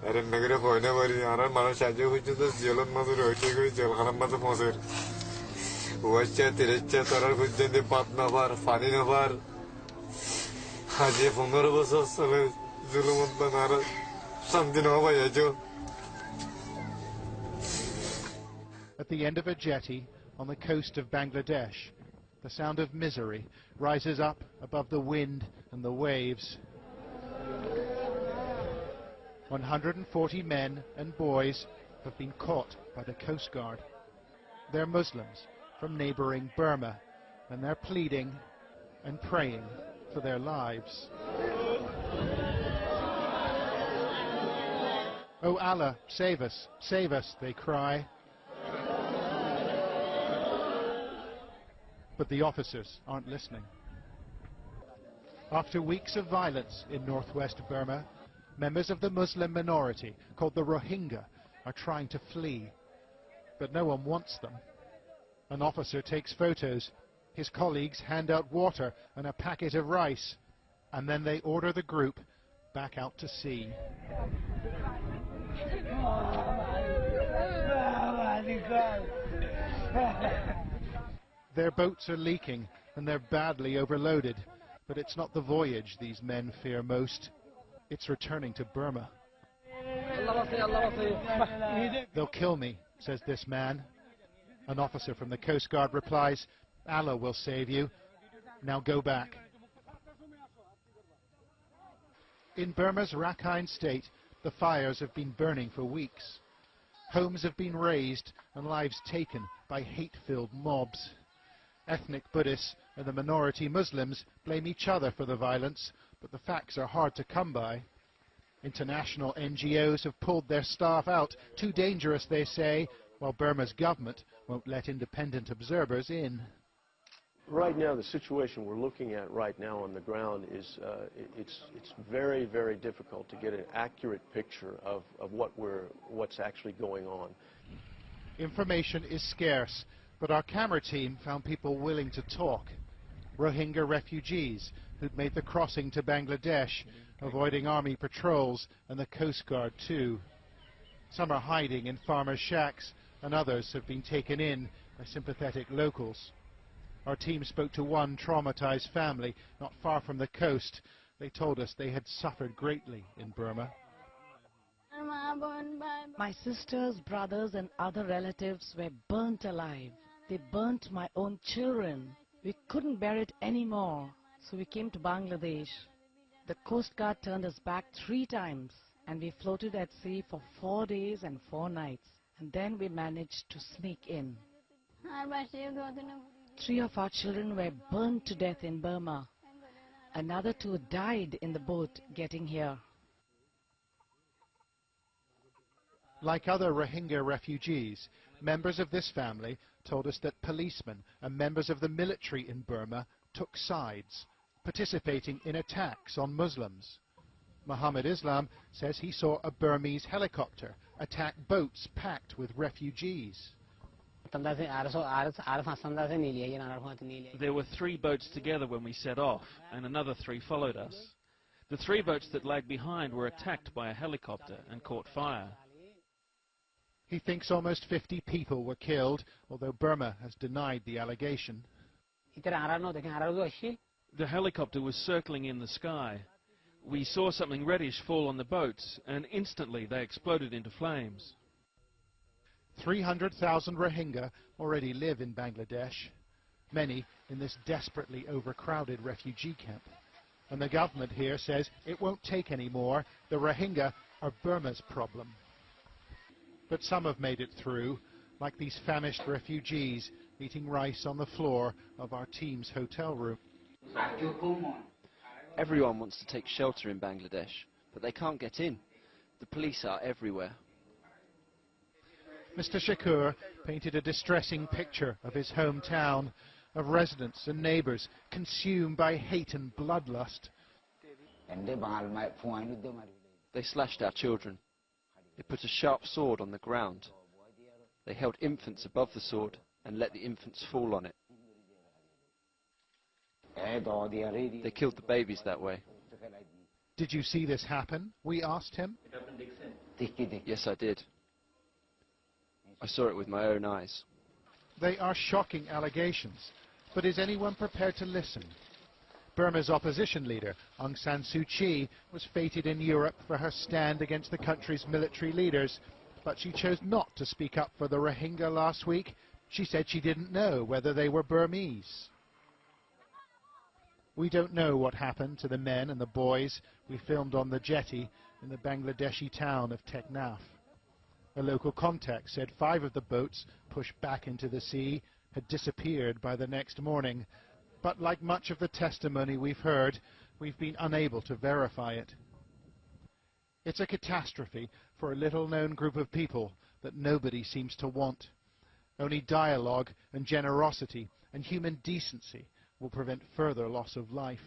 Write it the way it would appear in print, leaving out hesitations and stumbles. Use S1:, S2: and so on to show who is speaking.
S1: Erenmegre koyuna bari yaran bana şacı hüccuda ziyalın mazur öteki ziyalkanın mazı mazur. Uvaşça tireççe tarar hüccende patna var, fanine var. Hacı funları basasılı zulümünden ara sandin hava yacı.
S2: At the end of a jetty on the coast of Bangladesh, the sound of misery rises up above the wind and the waves. 140 men and boys have been caught by the Coast Guard. They're Muslims from neighbouring Burma, and they're pleading and praying for their lives. "Oh Allah, save us," they cry. But the officers aren't listening. After weeks of violence in northwest Burma, members of the Muslim minority, called the Rohingya, are trying to flee. But no one wants them. An officer takes photos. His colleagues hand out water and a packet of rice. And then they order the group back out to sea. Their boats are leaking and they're badly overloaded. But it's not the voyage these men fear most. It's returning to Burma. "They'll kill me," says this man. An officer from the Coast Guard replies, "Allah will save you. Now go back." In Burma's Rakhine state, the fires have been burning for weeks. Homes have been razed and lives taken by hate-filled mobs. Ethnic Buddhists and the minority Muslims blame each other for the violence, but the facts are hard to come by. International NGOs have pulled their staff out, too dangerous, they say, while Burma's government won't let independent observers in.
S3: Right now, the situation we're looking at right now on the ground is it's very, very difficult to get an accurate picture of what's actually going on.
S2: Information is scarce, but our camera team found people willing to talk. Rohingya refugees who'd made the crossing to Bangladesh, avoiding army patrols and the Coast Guard too. Some are hiding in farmers' shacks, and others have been taken in by sympathetic locals. Our team spoke to one traumatized family not far from the coast. They told us they had suffered greatly in Burma.
S4: "My sisters, brothers and other relatives were burnt alive. They burnt my own children. We couldn't bear it anymore, so we came to Bangladesh. The Coast Guard turned us back 3 times, and we floated at sea for 4 days and 4 nights. And then we managed to sneak in. 3 of our children were burned to death in Burma. Another 2 died in the boat getting here."
S2: Like other Rohingya refugees, members of this family told us that policemen and members of the military in Burma took sides, participating in attacks on Muslims. Muhammad Islam says he saw a Burmese helicopter attack boats packed with refugees.
S5: There were 3 boats together when we set off, and another 3 followed us. The 3 boats that lagged behind were attacked by a helicopter and caught fire.
S2: He thinks almost 50 people were killed, although Burma has denied the allegation.
S5: The helicopter was circling in the sky. We saw something reddish fall on the boats, and instantly they exploded into flames.
S2: 300,000 Rohingya already live in Bangladesh, many in this desperately overcrowded refugee camp. And the government here says it won't take any more. The Rohingya are Burma's problem. But some have made it through, like these famished refugees eating rice on the floor of our team's hotel room.
S6: Everyone wants to take shelter in Bangladesh, but they can't get in. The police are everywhere.
S2: Mr. Shakur painted a distressing picture of his hometown, of residents and neighbours consumed by hate and bloodlust.
S6: They slashed our children. They put a sharp sword on the ground. They held infants above the sword and let the infants fall on it. They killed the babies that way.
S2: Did you see this happen? We asked him.
S6: Yes, I did. I saw it with my own eyes.
S2: They are shocking allegations, but is anyone prepared to listen? Burma's opposition leader, Aung San Suu Kyi, was feted in Europe for her stand against the country's military leaders, but she chose not to speak up for the Rohingya last week. She said she didn't know whether they were Burmese. We don't know what happened to the men and the boys we filmed on the jetty in the Bangladeshi town of Teknaf. A local contact said 5 of the boats pushed back into the sea had disappeared by the next morning. But like much of the testimony we've heard, we've been unable to verify it. It's a catastrophe for a little-known group of people that nobody seems to want. Only dialogue and generosity and human decency will prevent further loss of life.